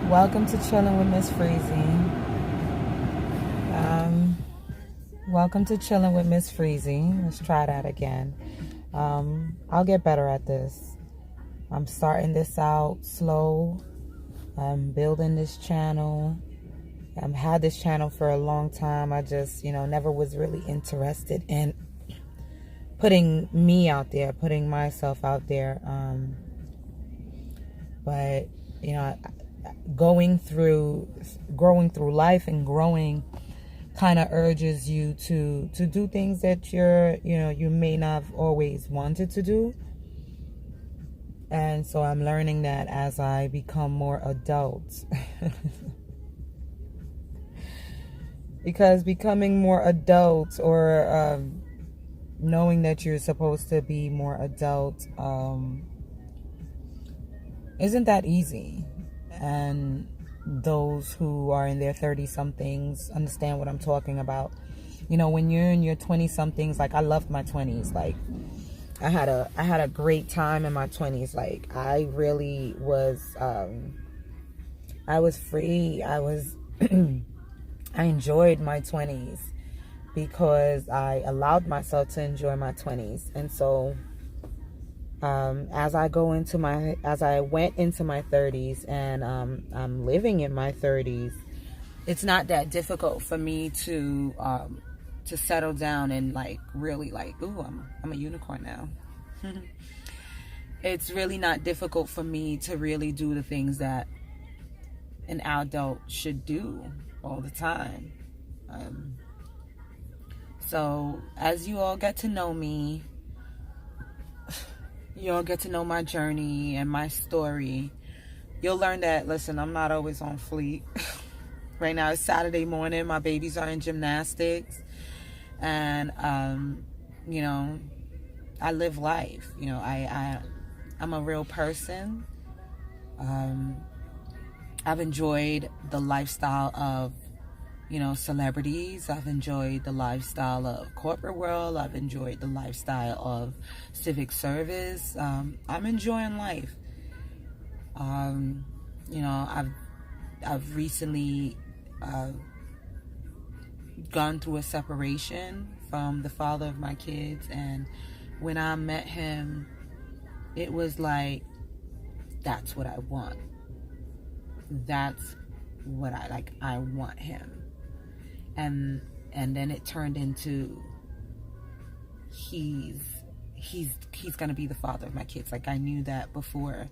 Welcome to Chilling with MsFriezy. Welcome to Chilling with MsFriezy. Let's try that again. I'll get better at this. I'm starting this out slow. I'm building this channel. I've had this channel for a long time. I just, never was really interested in putting me out there, putting myself out there. But, growing through life and growing kind of urges you to do things that you may not have always wanted to do. And so I'm learning that as I become more adult. Because becoming more adult, or knowing that you're supposed to be more adult, isn't that easy. And those who are in their 30-somethings understand what I'm talking about. When you're in your 20-somethings, like, I loved my 20s. Like, I had a great time in my 20s. Like, I really was, I was free. I enjoyed my 20s because I allowed myself to enjoy my 20s. And so, as I went into my 30s, and I'm living in my 30s, it's not that difficult for me to settle down and, like, really, like, ooh, I'm a unicorn now. It's really not difficult for me to really do the things that an adult should do all the time. So as you all get to know me, you'll get to know my journey and my story. You'll learn that, listen, I'm not always on fleek. Right now it's Saturday morning. My babies are in gymnastics. And, I live life. I'm a real person. I've enjoyed the lifestyle of, celebrities. I've enjoyed the lifestyle of corporate world. I've enjoyed the lifestyle of civic service. I'm enjoying life. I've recently gone through a separation from the father of my kids, and when I met him, it was like, that's what I want. That's what I want him. And then it turned into, he's gonna be the father of my kids. Like, I knew that before,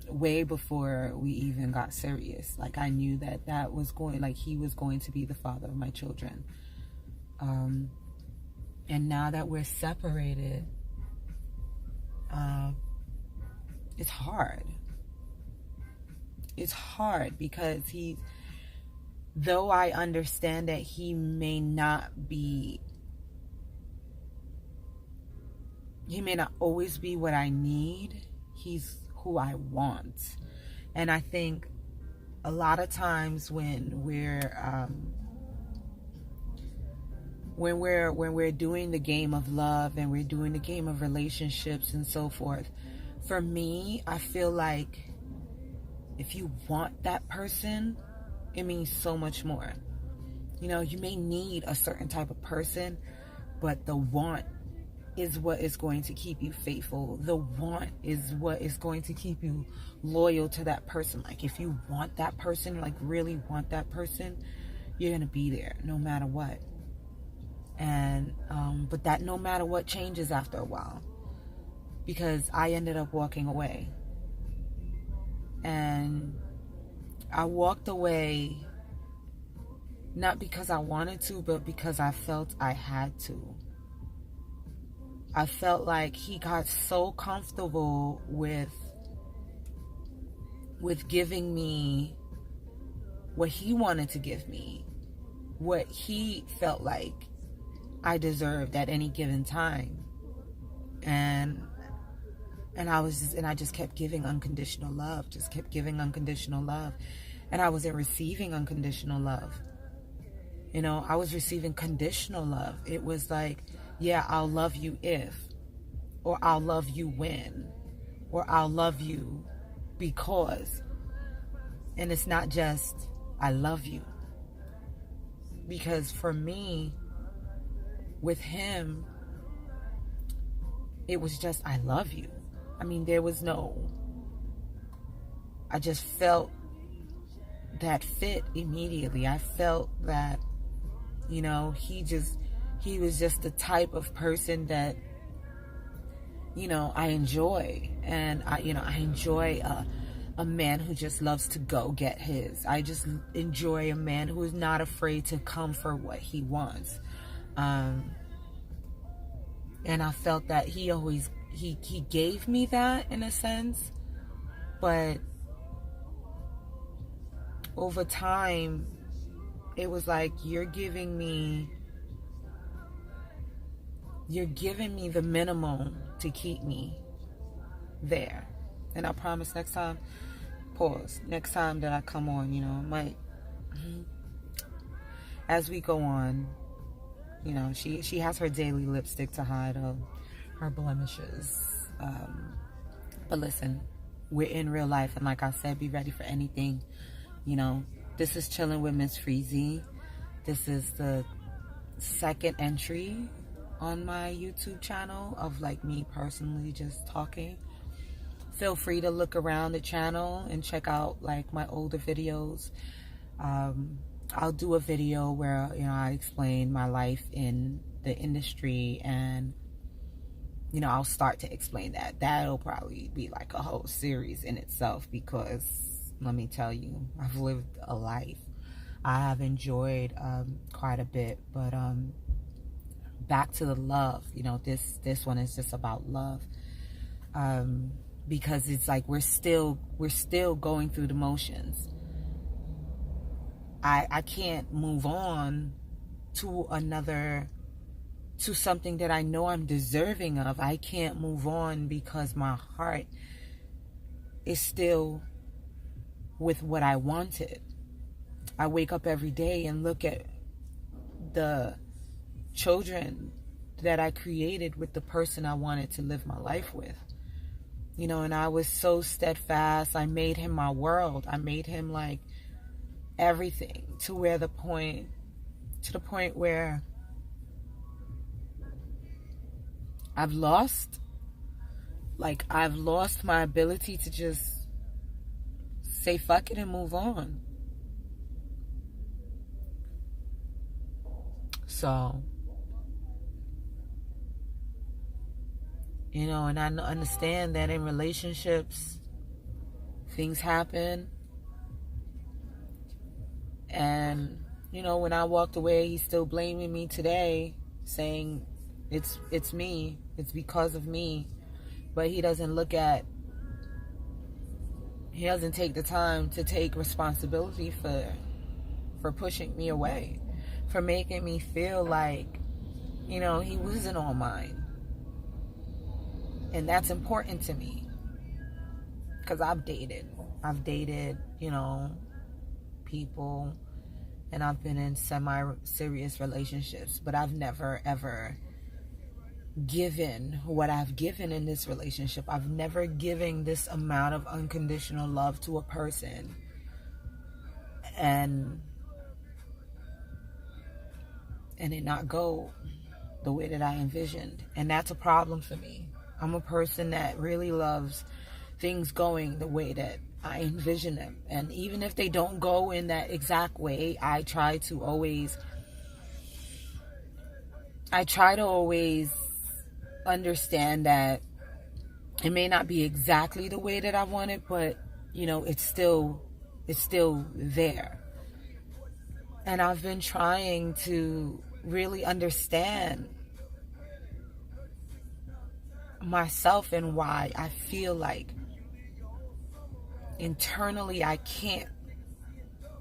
way before we even got serious. Like, I knew that was going, like, he was going to be the father of my children. And now that we're separated, it's hard. It's hard because though I understand that he may not always be what I need, he's who I want. And I think a lot of times when we're doing the game of love, and we're doing the game of relationships and so forth, for me, I feel like if you want that person, it means so much more. You may need a certain type of person, but the want is what is going to keep you faithful. The want is what is going to keep you loyal to that person. Like, if you want that person, like, really want that person, you're going to be there no matter what. And, but that no matter what changes after a while, because I ended up walking away. And I walked away not because I wanted to, but because I felt I had to. I felt like he got so comfortable with giving me what he wanted to give me, what he felt like I deserved at any given time. And I just kept giving unconditional love, And I wasn't receiving unconditional love. I was receiving conditional love. It was like, yeah, I'll love you if, or I'll love you when, or I'll love you because. And it's not just, I love you. Because for me, with him, it was just, I love you. I mean, there was no, I just felt that fit immediately. I felt that, you know, he was just the type of person that, you know, I enjoy. And I enjoy a man who just loves to go get his. I just enjoy a man who is not afraid to come for what he wants. And I felt that he always, he gave me that in a sense, but over time, it was like, you're giving me the minimum to keep me there. And I promise next time, next time that I come on, you know, I might, as we go on, you know, she has her daily lipstick to hide her blemishes. But listen, we're in real life, and like I said, be ready for anything. You know, this is Chilling with MsFriezy. This is the second entry on my YouTube channel of like me personally just talking. Feel free to look around the channel and check out like my older videos. I'll do a video where, you know, I explain my life in the industry, and, you know, I'll start to explain that. That'll probably be like a whole series in itself, because let me tell you, I've lived a life. I have enjoyed quite a bit, but back to the love. You know, this one is just about love, because it's like we're still going through the motions. I can't move on to something that I know I'm deserving of. I can't move on because my heart is still with what I wanted. I wake up every day and look at the children that I created with the person I wanted to live my life with. You know, and I was so steadfast. I made him my world. I made him like everything, to the point where I've lost my ability to just say fuck it and move on. So, you know, and I understand that in relationships, things happen. And, you know, when I walked away, he's still blaming me today, saying it's me, it's because of me. But he doesn't take the time to take responsibility for pushing me away, for making me feel like, you know, he wasn't all mine. And that's important to me, because I've dated, you know, people, and I've been in semi-serious relationships, but I've never ever given what I've given in this relationship. I've never given this amount of unconditional love to a person, and it not go the way that I envisioned. And that's a problem for me. I'm a person that really loves things going the way that I envision them. And even if they don't go in that exact way, I try to always understand that it may not be exactly the way that I want it, but, you know, it's still there. And I've been trying to really understand myself and why I feel like internally I can't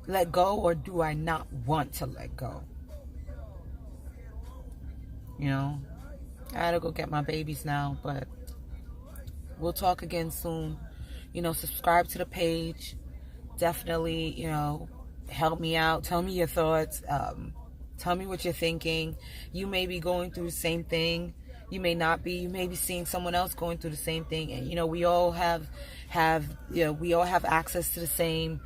let go, or do I not want to let go? You know, I gotta go get my babies now, but we'll talk again soon. You know, subscribe to the page. Definitely, you know, help me out. Tell me your thoughts. Tell me what you're thinking. You may be going through the same thing. You may not be. You may be seeing someone else going through the same thing. And, we all have we all have access to the same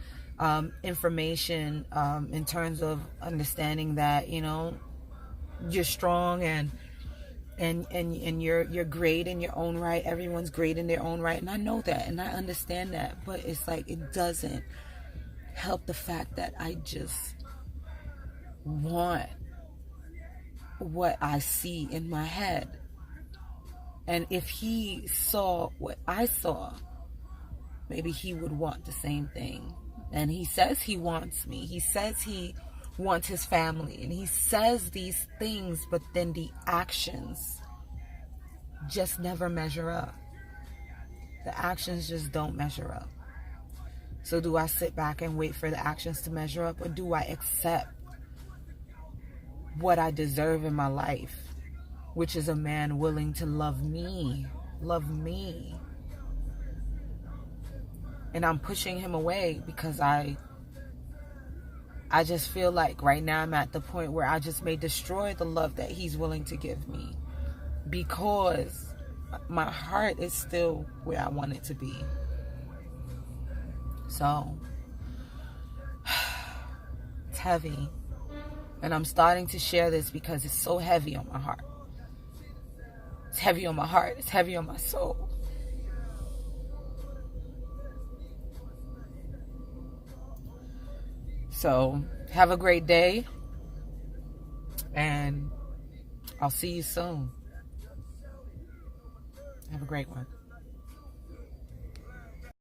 information in terms of understanding that, you're strong and you're great in your own right. Everyone's great in their own right. And I know that and I understand that. But it's like it doesn't help the fact that I just want what I see in my head. And if he saw what I saw, maybe he would want the same thing. And he says he wants me. He says he wants his family. And he says these things, but then the actions just never measure up. The actions just don't measure up. So do I sit back and wait for the actions to measure up, or do I accept what I deserve in my life, which is a man willing to love me. And I'm pushing him away because I just feel like right now I'm at the point where I just may destroy the love that he's willing to give me, because my heart is still where I want it to be. So it's heavy. And I'm starting to share this because it's so heavy on my heart. It's heavy on my heart. It's heavy on my soul. So have a great day. And I'll see you soon. Have a great one.